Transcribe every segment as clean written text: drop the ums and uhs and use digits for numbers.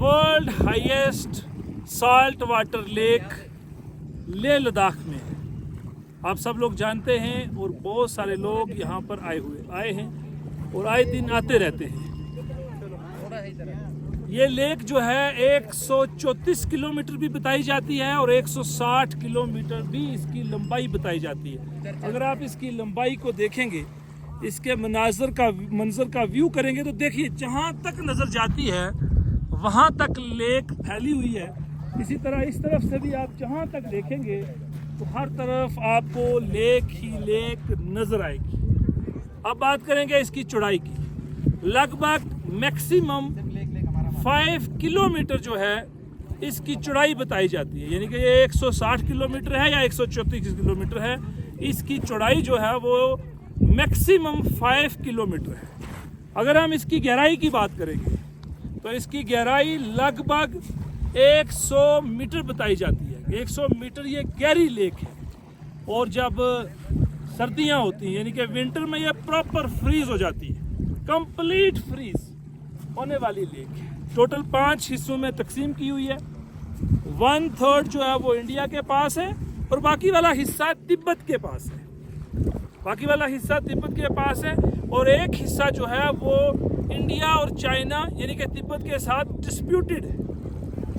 World highest salt water lake Leh Ladakh में है। आप सब लोग जानते हैं और बहुत सारे लोग यहाँ पर आए हैं और आए दिन आते रहते हैं। ये लेक जो है 134 किलोमीटर भी बताई जाती है और 160 किलोमीटर भी इसकी लंबाई बताई जाती है। अगर आप इसकी लंबाई को देखेंगे, इसके मंजर का व्यू करेंगे तो देखिए जहाँ तक नज़र जाती है वहाँ तक लेक फैली हुई है। इसी तरह इस तरफ से भी आप जहाँ तक देखेंगे तो हर तरफ आपको लेक ही लेक नज़र आएगी। अब बात करेंगे इसकी चौड़ाई की। लगभग मैक्सिमम 5 किलोमीटर जो है इसकी चौड़ाई बताई जाती है, यानी कि ये 160 किलोमीटर है या 134 किलोमीटर है। इसकी चौड़ाई जो है वो मैक्सिमम 5 किलोमीटर है। अगर हम इसकी गहराई की बात करेंगे तो इसकी गहराई लगभग 100 मीटर बताई जाती है। 100 मीटर ये गहरी लेक है और जब सर्दियां होती हैं यानी कि विंटर में ये प्रॉपर फ्रीज हो जाती है, कंप्लीट फ्रीज होने वाली लेक है। टोटल 5 हिस्सों में तकसीम की हुई है। 1/3 जो है वो इंडिया के पास है और बाकी वाला हिस्सा तिब्बत के पास है। और एक हिस्सा जो है वो इंडिया और चाइना यानी कि तिब्बत के साथ डिस्प्यूटेड है।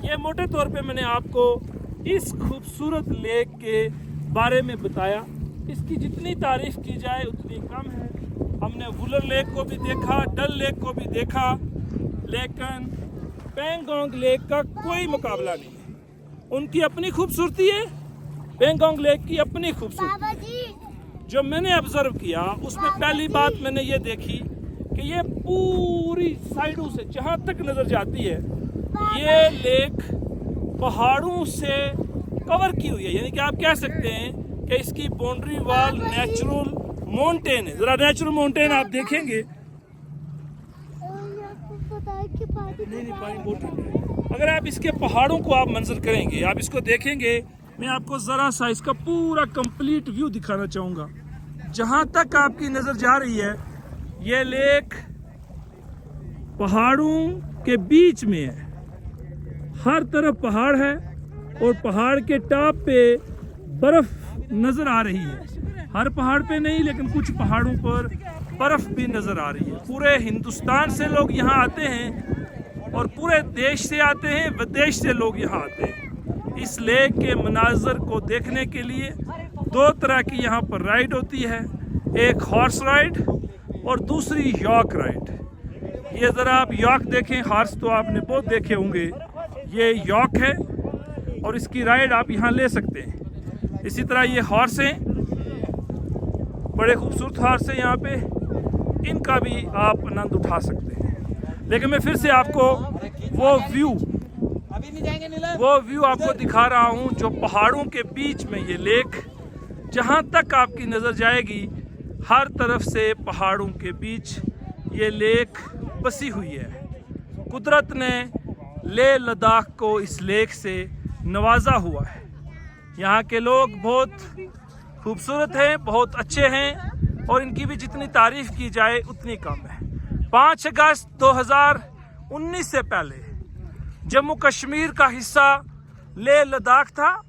ये मोटे तौर पे मैंने आपको इस खूबसूरत लेक के बारे में बताया। इसकी जितनी तारीफ की जाए उतनी कम है। हमने वुलर लेक को भी देखा, डल लेक को भी देखा, लेकिन पेंगोंग लेक का कोई मुकाबला नहीं है। उनकी अपनी खूबसूरती है, पेंगोंग लेक की अपनी खूबसूरती। जो मैंने ऑब्जर्व किया उसमें पहली बात मैंने ये देखी कि ये पूरी साइडों से जहाँ तक नज़र जाती है ये लेक पहाड़ों से कवर की हुई है। यानी कि आप कह सकते हैं कि इसकी बाउंड्री वॉल नेचुरल माउंटेन है। ज़रा नेचुरल माउंटेन आप देखेंगे, अगर आप इसके पहाड़ों को आप मंजर करेंगे, आप इसको देखेंगे, मैं आपको ज़रा सा इसका पूरा कंप्लीट व्यू दिखाना चाहूँगा। जहाँ तक आपकी नज़र जा रही है ये लेक पहाड़ों के बीच में है। हर तरफ पहाड़ है और पहाड़ के टॉप पे बर्फ़ नज़र आ रही है। हर पहाड़ पे नहीं लेकिन कुछ पहाड़ों पर बर्फ़ भी नज़र आ रही है। पूरे हिंदुस्तान से लोग यहाँ आते हैं और पूरे देश से आते हैं, विदेश से लोग यहाँ आते हैं इस लेक के मनाजर को देखने के लिए। 2 तरह की यहाँ पर राइड होती है, एक हॉर्स राइड और दूसरी यॉक राइड। ये ज़रा आप यॉक देखें, हॉर्स तो आपने बहुत देखे होंगे, ये यॉक है और इसकी राइड आप यहाँ ले सकते हैं। इसी तरह ये हॉर्स हैं, बड़े खूबसूरत हॉर्स हैं यहाँ पे, इनका भी आप आनंद उठा सकते हैं। लेकिन मैं फिर से आपको वो व्यू आपको दिखा रहा हूँ जो पहाड़ों के बीच में ये लेक, जहाँ तक आपकी नज़र जाएगी हर तरफ से पहाड़ों के बीच ये लेक बसी हुई है। कुदरत ने लेह लद्दाख को इस लेक से नवाजा हुआ है। यहाँ के लोग बहुत खूबसूरत हैं, बहुत अच्छे हैं और इनकी भी जितनी तारीफ की जाए उतनी कम है। 5 अगस्त 2019 से पहले जम्मू कश्मीर का हिस्सा लेह लद्दाख था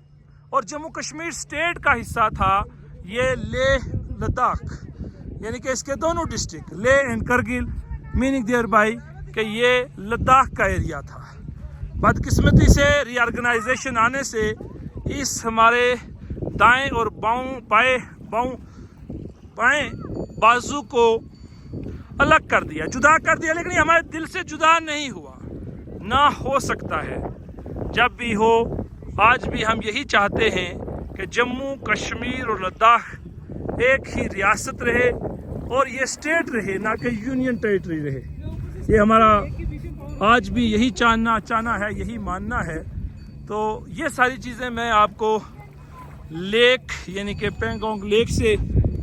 और जम्मू कश्मीर स्टेट का हिस्सा था ये लेह लद्दाख, यानी कि इसके दोनों district Leh and Kargil, meaning thereby कि ये लद्दाख का एरिया था। बदकिस्मती से रीऑर्गेनाइजेशन आने से इस हमारे दाएं और बाएं बाजू को अलग कर दिया, जुदा कर दिया, लेकिन हमारे दिल से जुदा नहीं हुआ, ना हो सकता है। जब भी हो, आज भी हम यही चाहते हैं कि जम्मू कश्मीर और लद्दाख एक ही रियासत रहे और ये स्टेट रहे, ना कि यूनियन टेरिटरी रहे। ये हमारा आज भी यही चाहना है, यही मानना है। तो ये सारी चीज़ें मैं आपको लेक यानी कि पेंगोंग लेक से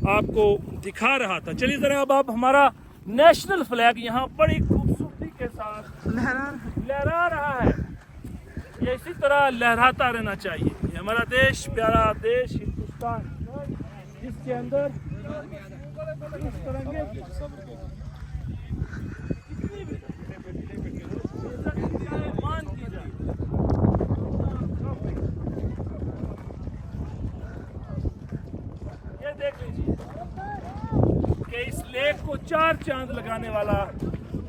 आपको दिखा रहा था। चलिए ज़रा अब आप हमारा नेशनल फ्लैग यहाँ बड़ी खूबसूरती के साथ लहरा रहा है। ये इसी तरह लहराता रहना चाहिए। ये हमारा देश, प्यारा देश हिंदुस्तान, जिसके अंदर इस तिरंगे मान चार चांद लगाने वाला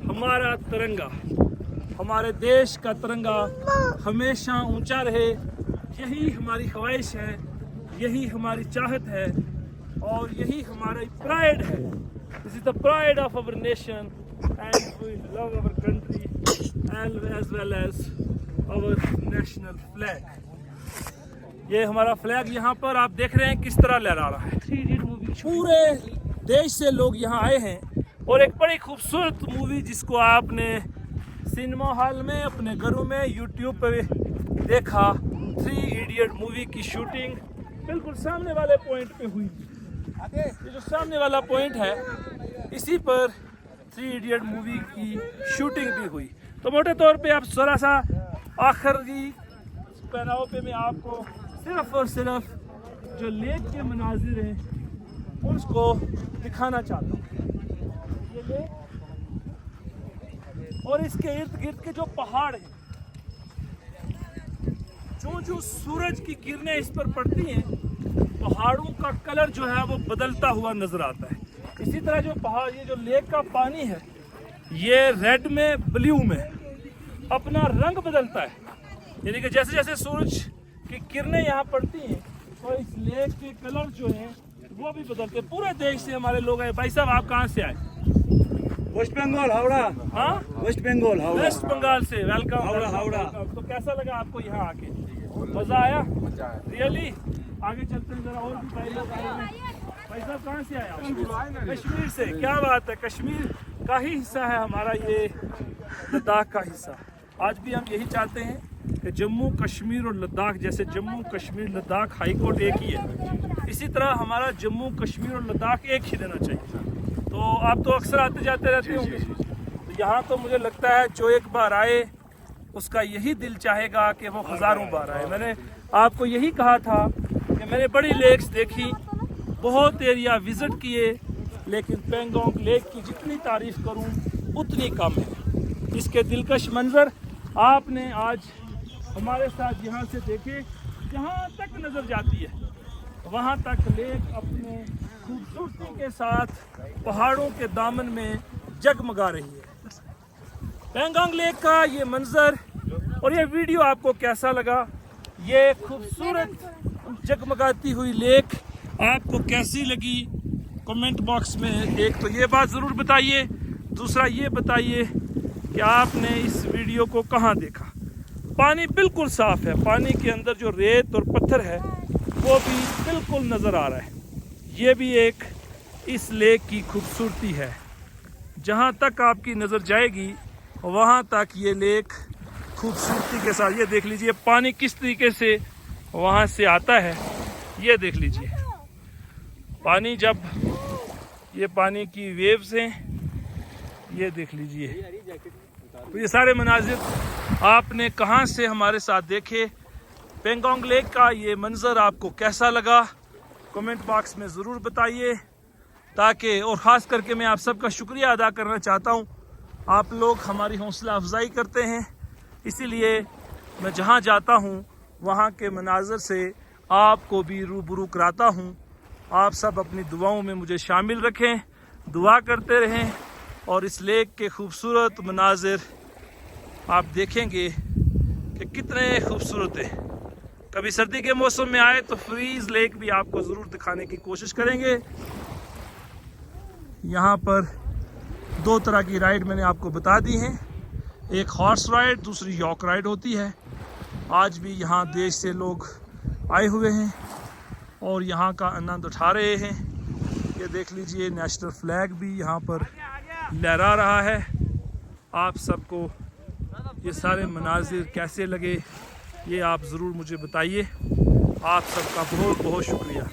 हमारा तिरंगा, हमारे देश का तिरंगा हमेशा ऊंचा रहे, यही हमारी ख्वाहिश है, यही हमारी चाहत है और यही हमारी प्राइड है। This is the pride of our nation and we love our country and as well as our national flag. ये हमारा फ्लैग यहाँ पर आप देख रहे हैं किस तरह लहरा रहा है। पूरे देश से लोग यहाँ आए हैं और एक बड़ी खूबसूरत मूवी जिसको आपने सिनेमा हॉल में, अपने घरों में, यूट्यूब पे देखा, 3 इडियट मूवी की शूटिंग बिल्कुल सामने वाले पॉइंट पे हुई। ये जो सामने वाला पॉइंट है इसी पर 3 इडियट मूवी की शूटिंग भी हुई। तो मोटे तौर पे आप थोड़ा सा आखिरी पहनाव पे मैं आपको सिर्फ और सिर्फ जो लेक के मनाजिर हैं उसको दिखाना चाहता हूँ। ये लेक और इसके इर्द गिर्द के जो पहाड़ हैं, जो सूरज की किरणें इस पर पड़ती हैं, पहाड़ों का कलर जो है वो बदलता हुआ नजर आता है। इसी तरह जो पहाड़, ये जो लेक का पानी है ये रेड में, ब्लू में अपना रंग बदलता है। यानी कि जैसे जैसे सूरज की किरणें यहाँ पड़ती हैं तो इस लेक के कलर जो हैं वो भी बदलते हैं। पूरे देश से हमारे लोग आए। भाई साहब आप कहाँ से आए? वेस्ट बंगाल, हावड़ा। हाँ, वेस्ट बंगाल, हावड़ा। वेस्ट बंगाल से। वेलकम। हावड़ा, हावड़ा। तो कैसा लगा आपको यहाँ आके? मजा आया? रियली? आगे चलते हैं जरा और भी भाई लोग आए हैं। भाई साहब कहाँ से आए आप? कश्मीर से। क्या बात है, कश्मीर का ही हिस्सा है हमारा ये लद्दाख का हिस्सा। आज भी हम यही चाहते हैं कि जम्मू कश्मीर और लद्दाख, जैसे जम्मू कश्मीर लद्दाख हाई कोर्ट एक ही है, इसी तरह हमारा जम्मू कश्मीर और लद्दाख एक ही रहना चाहिए। तो आप तो अक्सर आते जाते रहते होंगे, तो यहाँ तो मुझे लगता है जो एक बार आए उसका यही दिल चाहेगा कि वो हज़ारों बार आए। मैंने आपको यही कहा था कि मैंने बड़ी लेक्स देखी, बहुत एरिया विज़िट किए, लेकिन पेंगोंग लेक की जितनी तारीफ़ करूँ उतनी कम है। इसके दिलकश मंजर आपने आज हमारे साथ यहाँ से देखे। जहाँ तक नज़र जाती है वहाँ तक लेक अपने खूबसूरती के साथ पहाड़ों के दामन में जगमगा रही है। पेंगोंग लेक का ये मंजर और ये वीडियो आपको कैसा लगा? ये खूबसूरत जगमगाती हुई लेक आपको कैसी लगी? कमेंट बॉक्स में एक तो ये बात ज़रूर बताइए, दूसरा ये बताइए कि आपने इस वीडियो को कहाँ देखा। पानी बिल्कुल साफ़ है, पानी के अंदर जो रेत और पत्थर है वो भी बिल्कुल नज़र आ रहा है। ये भी एक इस लेक की खूबसूरती है। जहाँ तक आपकी नज़र जाएगी वहाँ तक ये लेक खूबसूरती के साथ, ये देख लीजिए पानी किस तरीके से वहाँ से आता है। ये देख लीजिए पानी, जब ये पानी की वेव्स हैं, ये देख लीजिए। तो ये सारे मनाजिर आपने कहाँ से हमारे साथ देखे। पेंगोंग लेक का ये मंजर आपको कैसा लगा कमेंट बॉक्स में ज़रूर बताइए, ताकि और ख़ास करके मैं आप सबका शुक्रिया अदा करना चाहता हूँ। आप लोग हमारी हौसला अफजाई करते हैं, इसीलिए मैं जहाँ जाता हूँ वहाँ के मनाजर से आपको भी रूबरू कराता हूँ। आप सब अपनी दुआओं में मुझे शामिल रखें, दुआ करते रहें और इस लेक के खूबसूरत मनाजिर आप देखेंगे कि कितने खूबसूरत हैं। कभी सर्दी के मौसम में आए तो फ्रीज लेक भी आपको ज़रूर दिखाने की कोशिश करेंगे। यहाँ पर 2 तरह की राइड मैंने आपको बता दी हैं, एक हॉर्स राइड, दूसरी यॉक राइड होती है। आज भी यहाँ देश से लोग आए हुए हैं और यहाँ का आनंद उठा रहे हैं। ये देख लीजिए नेशनल फ्लैग भी यहाँ पर लहरा रहा है। आप सबको ये सारे मनाजिर कैसे लगे ये आप ज़रूर मुझे बताइए। आप सबका बहुत बहुत शुक्रिया।